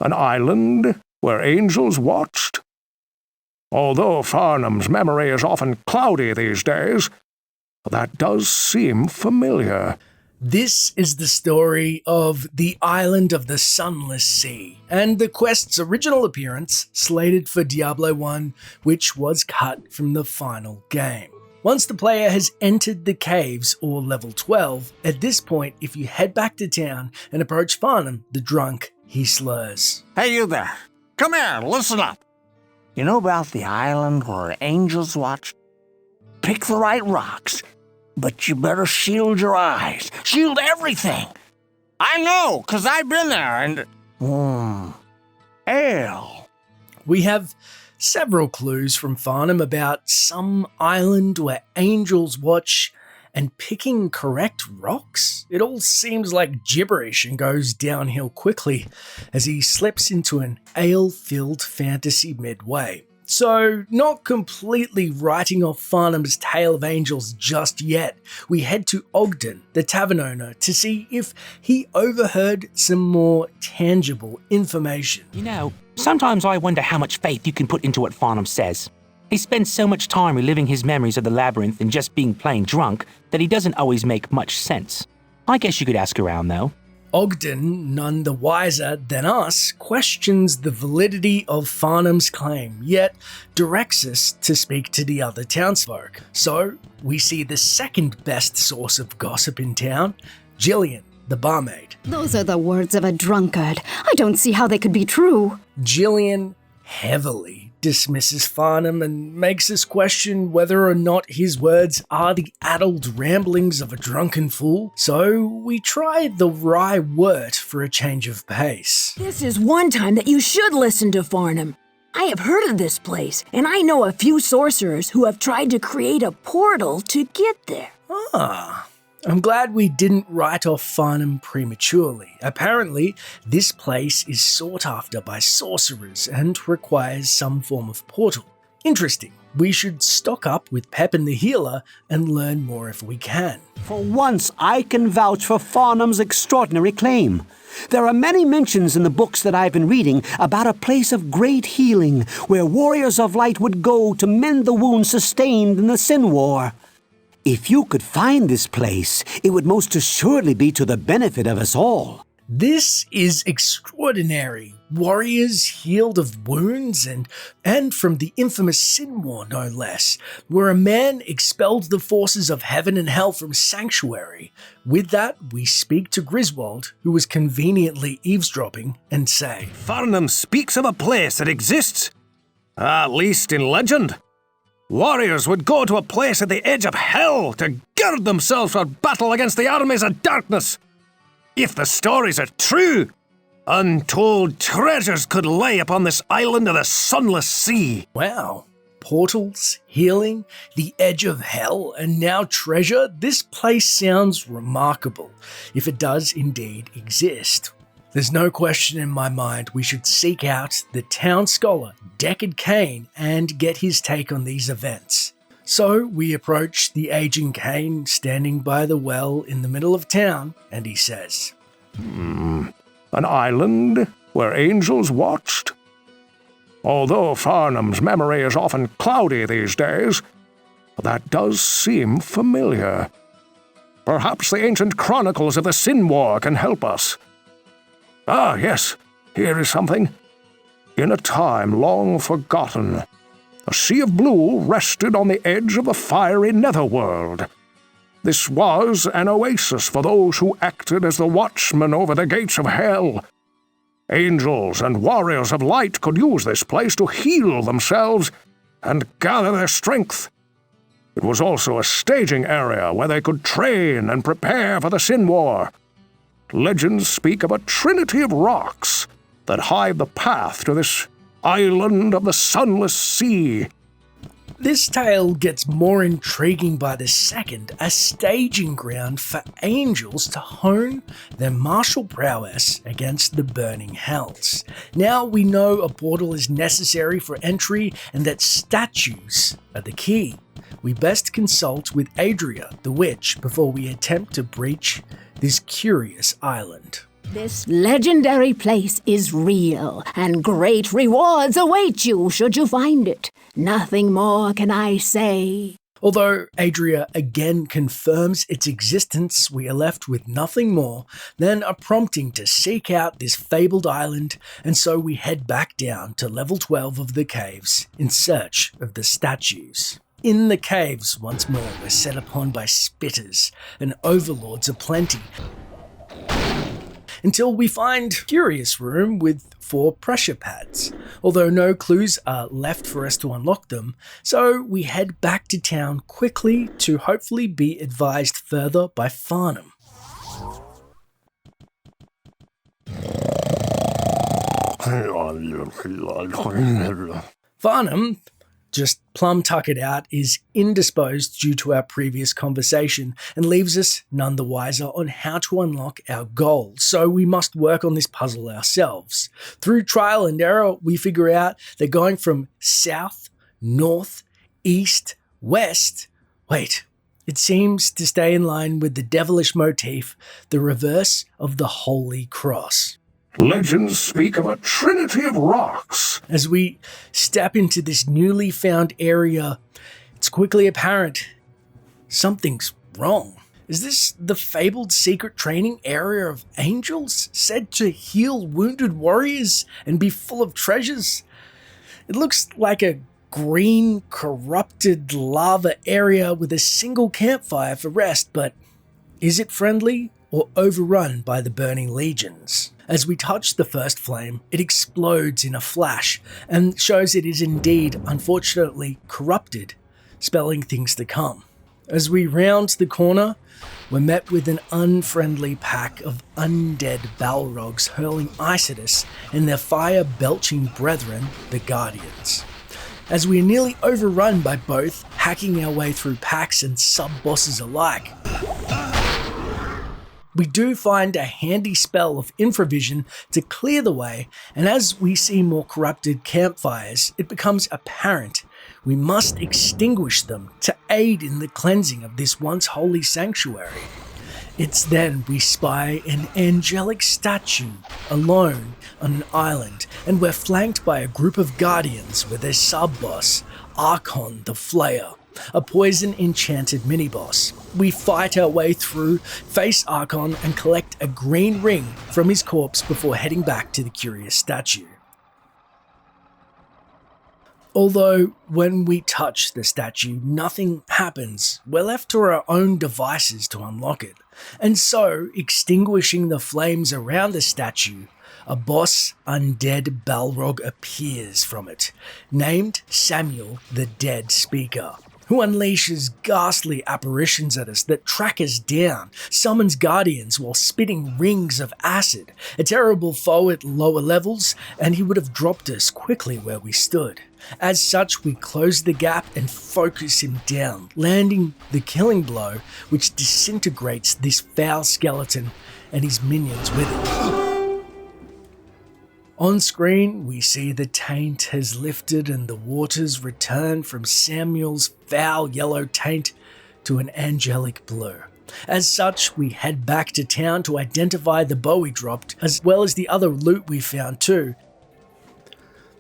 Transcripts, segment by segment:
An island where angels watched? Although Farnham's memory is often cloudy these days, that does seem familiar. This is the story of the Island of the Sunless Sea, and the quest's original appearance slated for Diablo 1, which was cut from the final game. Once the player has entered the caves, or level 12, at this point, if you head back to town and approach Farnham, the drunk, he slurs. Hey, you there. Come here, listen up. You know about the island where angels watch? Pick the right rocks, but you better shield your eyes. Shield everything. I know, 'cause I've been there and... Ale. We have several clues from Farnham about some island where angels watch and picking correct rocks. It all seems like gibberish and goes downhill quickly as he slips into an ale-filled fantasy midway. So, not completely writing off Farnham's tale of angels just yet, we head to Ogden, the tavern owner, to see if he overheard some more tangible information. You know, sometimes I wonder how much faith you can put into what Farnham says. He spends so much time reliving his memories of the labyrinth and just being plain drunk that he doesn't always make much sense. I guess you could ask around, though. Ogden, none the wiser than us, questions the validity of Farnham's claim, yet directs us to speak to the other townsfolk. So, we see the second best source of gossip in town, Jillian, the barmaid. Those are the words of a drunkard. I don't see how they could be true. Jillian heavily dismisses Farnham and makes us question whether or not his words are the addled ramblings of a drunken fool, so we try the wry wort for a change of pace. This is one time that you should listen to Farnham. I have heard of this place, and I know a few sorcerers who have tried to create a portal to get there. I'm glad we didn't write off Farnham prematurely. Apparently, this place is sought after by sorcerers and requires some form of portal. Interesting. We should stock up with Pepin the Healer and learn more if we can. For once, I can vouch for Farnham's extraordinary claim. There are many mentions in the books that I've been reading about a place of great healing where warriors of light would go to mend the wounds sustained in the Sin War. If you could find this place, it would most assuredly be to the benefit of us all. This is extraordinary. Warriors healed of wounds and from the infamous Sin War, no less, where a man expelled the forces of heaven and hell from Sanctuary. With that, we speak to Griswold, who was conveniently eavesdropping, and say, Farnham speaks of a place that exists, at least in legend. Warriors would go to a place at the edge of hell to gird themselves for battle against the armies of darkness. If the stories are true, untold treasures could lay upon this island of the Sunless Sea. Wow. Portals, healing, the edge of hell, and now treasure? This place sounds remarkable, if it does indeed exist. There's no question in my mind we should seek out the town scholar, Deckard Cain, and get his take on these events. So we approach the aging Cain standing by the well in the middle of town, and he says, An island where angels watched? Although Farnham's memory is often cloudy these days, that does seem familiar. Perhaps the ancient chronicles of the Sin War can help us. Ah, yes, here is something. In a time long forgotten, a sea of blue rested on the edge of the fiery netherworld. This was an oasis for those who acted as the watchmen over the gates of hell. Angels and warriors of light could use this place to heal themselves and gather their strength. It was also a staging area where they could train and prepare for the Sin War. Legends speak of a trinity of rocks that hide the path to this island of the Sunless Sea. This tale gets more intriguing by the second, a staging ground for angels to hone their martial prowess against the burning hells. Now we know a portal is necessary for entry and that statues are the key. We best consult with Adria, the witch, before we attempt to breach this curious island. This legendary place is real, and great rewards await you should you find it. Nothing more can I say. Although Adria again confirms its existence, we are left with nothing more than a prompting to seek out this fabled island, and so we head back down to level 12 of the caves in search of the statues. In the caves, once more, we're set upon by spitters and overlords aplenty, until we find a curious room with 4 pressure pads, although no clues are left for us to unlock them, so we head back to town quickly to hopefully be advised further by Farnham. Farnham, just plumb tuckered out, is indisposed due to our previous conversation and leaves us none the wiser on how to unlock our goal, so we must work on this puzzle ourselves. Through trial and error, we figure out that going from south, north, east, west, it seems to stay in line with the devilish motif, the reverse of the Holy Cross. Legends speak of a trinity of rocks. As we step into this newly found area, it's quickly apparent something's wrong. Is this the fabled secret training area of angels, said to heal wounded warriors and be full of treasures? It looks like a green, corrupted lava area with a single campfire for rest, but is it friendly or overrun by the burning legions? As we touch the first flame, it explodes in a flash and shows it is indeed, unfortunately, corrupted, spelling things to come. As we round the corner, we're met with an unfriendly pack of undead Balrogs hurling ice at us and their fire-belching brethren, the Guardians. As we are nearly overrun by both, hacking our way through packs and sub-bosses alike, we do find a handy spell of infravision to clear the way, and as we see more corrupted campfires, it becomes apparent we must extinguish them to aid in the cleansing of this once holy sanctuary. It's then we spy an angelic statue alone on an island, and we're flanked by a group of guardians with their sub-boss, Archon the Flayer, a poison-enchanted mini-boss. We fight our way through, face Archon, and collect a green ring from his corpse before heading back to the curious statue. Although, when we touch the statue, nothing happens. We're left to our own devices to unlock it. And so, extinguishing the flames around the statue, a boss undead Balrog appears from it, named Samuel the Dead Speaker, who unleashes ghastly apparitions at us that track us down, summons guardians while spitting rings of acid, a terrible foe at lower levels, and he would have dropped us quickly where we stood. As such, we close the gap and focus him down, landing the killing blow which disintegrates this foul skeleton and his minions with it. On screen, we see the taint has lifted and the waters return from Samuel's foul yellow taint to an angelic blue. As such, we head back to town to identify the bow we dropped, as well as the other loot we found too.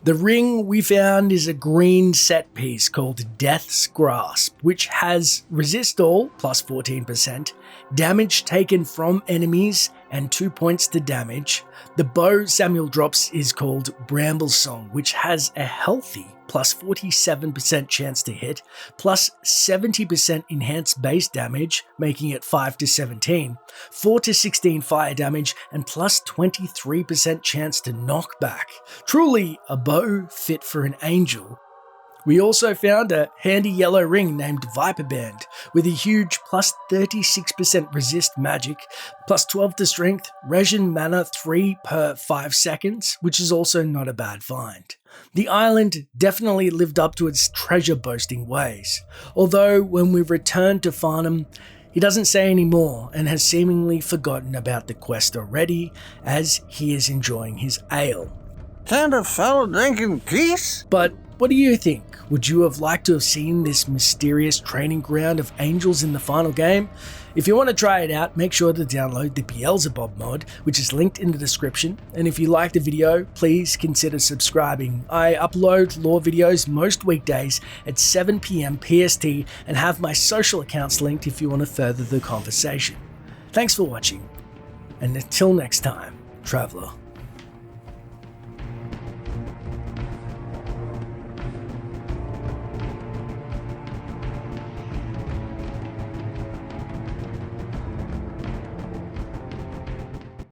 The ring we found is a green set piece called Death's Grasp, which has resist all, plus 14%, damage taken from enemies, and 2 points to damage. The bow Samuel drops is called Bramble Song, which has a healthy plus 47% chance to hit, plus 70% enhanced base damage, making it 5 to 17, 4 to 16 fire damage, and plus 23% chance to knock back. Truly a bow fit for an angel. We also found a handy yellow ring named Viper Band with a huge plus 36% resist magic, plus 12 to strength, regen mana 3 per 5 seconds, which is also not a bad find. The island definitely lived up to its treasure boasting ways, although when we returned to Farnham, he doesn't say any more and has seemingly forgotten about the quest already as he is enjoying his ale. Can't a fellow drink in peace? But What do you think? Would you have liked to have seen this mysterious training ground of angels in the final game? If you want to try it out, make sure to download the Beelzebub mod, which is linked in the description. And if you liked the video, please consider subscribing. I upload lore videos most weekdays at 7 PM PST and have my social accounts linked if you want to further the conversation. Thanks for watching, and until next time, Traveler.